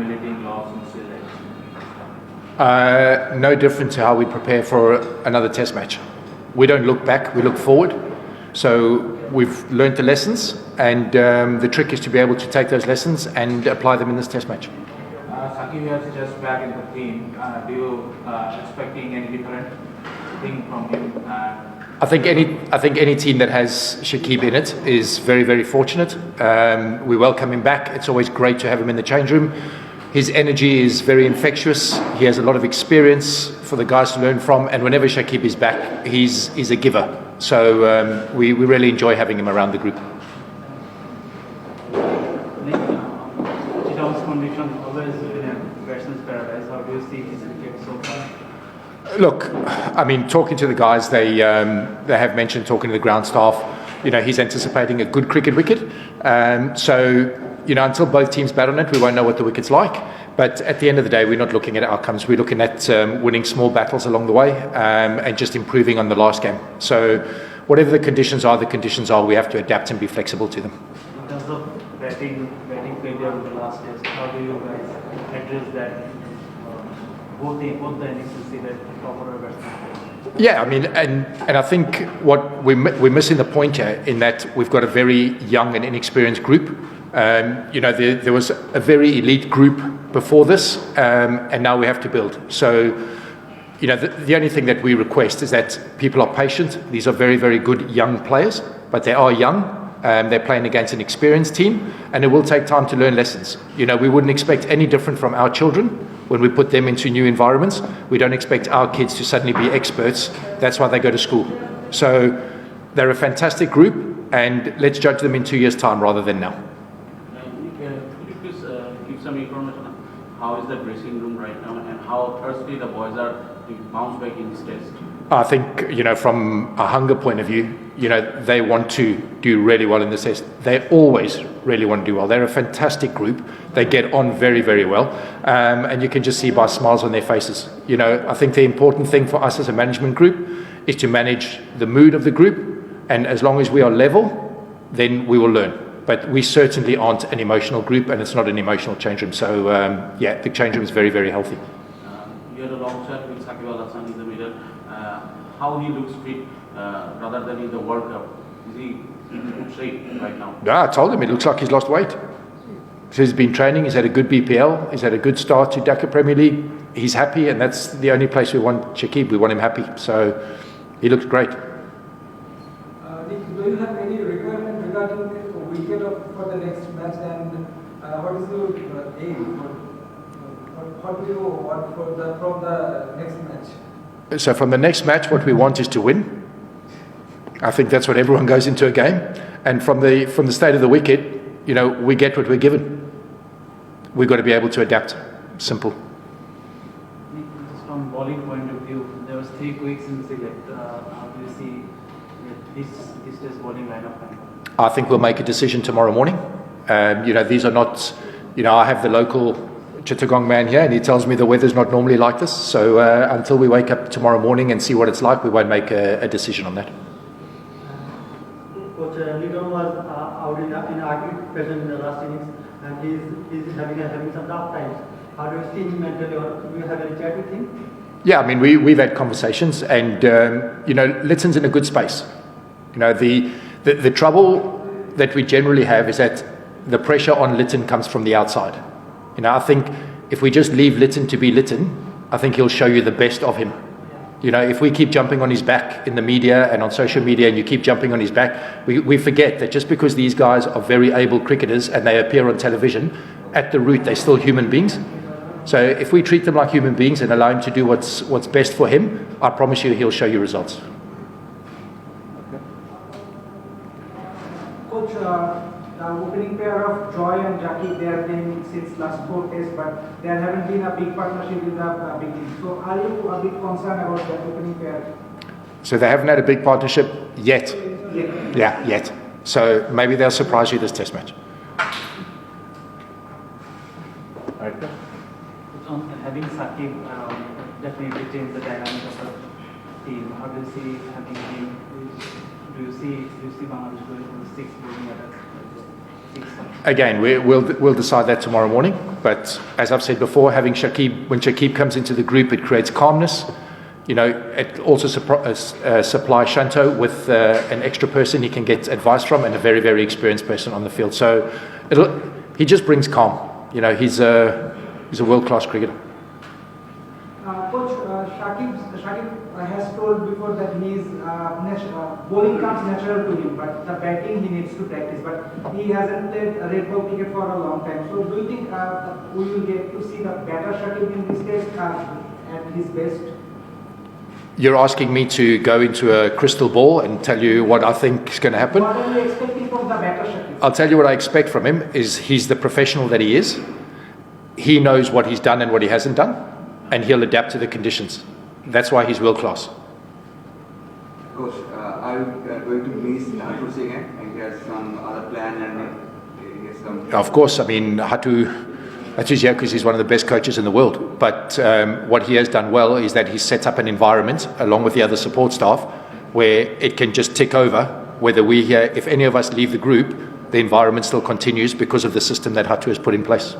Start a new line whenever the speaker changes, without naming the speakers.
humiliating loss in Sri Lanka?
No different to how we prepare for another test match. We don't look back, we look forward. So we've learned the lessons, and the trick is to be able to take those lessons and apply them in this test match.
Shakib is just back in the team. Do you expecting any different thing from him?
I think any team that has Shakib in it is very, very fortunate. We welcome him back. It's always great to have him in the change room. His energy is very infectious. He has a lot of experience for the guys to learn from. And whenever Shakib is back, he's a giver. So we really enjoy having him around the group.
Chitaw's condition always in a batsman's paradise. How do you see his wicket so far?
Look, I mean, talking to the guys, they have mentioned, talking to the ground staff, he's anticipating a good cricket wicket. So, until both teams bat on it, we won't know what the wicket's like. But at the end of the day, we're not looking at outcomes. We're looking at winning small battles along the way and just improving on the last game. So whatever the conditions are, we have to adapt and be flexible to them.
In terms of batting failure in the last test, how do you guys address that? Both the innings to see that proper batsman.
Yeah, I mean, and I think what we're missing the point here in that we've got a very young and inexperienced group. There was a very elite group before this, and now we have to build. So, the only thing that we request is that people are patient. These are very, very good young players, but they are young. They're playing against an experienced team, and it will take time to learn lessons. We wouldn't expect any different from our children when we put them into new environments. We don't expect our kids to suddenly be experts. That's why they go to school. So they're a fantastic group, and let's judge them in 2 years' time rather than now.
Could you please give some information on how is the dressing room right now and how thirsty the boys are to bounce back in this test?
I think, from a hunger point of view, they want to do really well in this test. They always really want to do well. They're a fantastic group. They get on very, very well. And you can just see by smiles on their faces. I think the important thing for us as a management group is to manage the mood of the group. And as long as we are level, then we will learn. But we certainly aren't an emotional group, and it's not an emotional change room. So, the change room is very, very healthy.
You had a long chat with Shakib Al Hasan in the middle. How he looks fit rather than in the World Cup? Is he in good shape right now?
Yeah, I told him it looks like he's lost weight. So he's been training, he's had a good BPL, he's had a good start to Dhaka Premier League. He's happy, and that's the only place we want Shakib. We want him happy. So he looks great.
Nick, do you have any requirement regarding the wicket for the next match, and what is your aim? What do you want from the next match?
So from the next match, what we want is to win. I think that's what everyone goes into a game. And from the state of the wicket, we get what we're given. We've got to be able to adapt. Simple.
Just from bowling point of view, there was 3 quicks in select. How do you see this test bowling lineup?
I think we'll make a decision tomorrow morning. These are not, I have the local Chittagong man here, and he tells me the weather's not normally like this. So until we wake up tomorrow morning and see what it's like, we won't make a decision on that.
Coach Lidon was out in active present in the last innings, and he's having some tough times. How do you see him mentally, or do you have any chat with him?
Yeah, I mean, we've had conversations, and Litton's in a good space. The trouble that we generally have is that the pressure on Litton comes from the outside. I think if we just leave Litton to be Litton, I think he'll show you the best of him. If we keep jumping on his back in the media and on social media, and you keep jumping on his back, we forget that just because these guys are very able cricketers and they appear on television, at the root they're still human beings. So if we treat them like human beings and allow him to do what's best for him, I promise you he'll show you results.
Coach, the opening pair of Joy and Jackie, they are playing since last 4 tests, but there haven't been a big partnership in the big team. So are you a bit concerned about that opening pair?
So they haven't had a big partnership yet? Yeah, yet. So maybe they'll surprise you this test match.
Having Shakib definitely changed the dynamic of the team. How do you see having him? Do you see Bangladesh going for the 6th bowling attack?
Again, we'll decide that tomorrow morning. But as I've said before, having Shakib, when Shakib comes into the group, it creates calmness. You know, it also supplies Shanto with an extra person he can get advice from and a very, very experienced person on the field. So he just brings calm. You know, he's a world-class cricketer.
Coach, Shakib has told before that his bowling comes natural to him, but the batting he needs to practice. But he hasn't played red ball cricket for a long time. So do you think we will get to see the better Shakib in this test at his best?
You're asking me to go into a crystal ball and tell you what I think is going to happen?
What are you expecting from the better Shakib?
I'll tell you what I expect from him is he's the professional that he is. He knows what he's done and what he hasn't done, and he'll adapt to the conditions. That's why he's world class.
Coach, are you going to miss Hatu again? And he has some other plan and he has some...
Of course, I mean, Hatu's here because he's one of the best coaches in the world. But what he has done well is that he's set up an environment, along with the other support staff, where it can just tick over. Whether we're here, if any of us leave the group, the environment still continues because of the system that Hatu has put in place.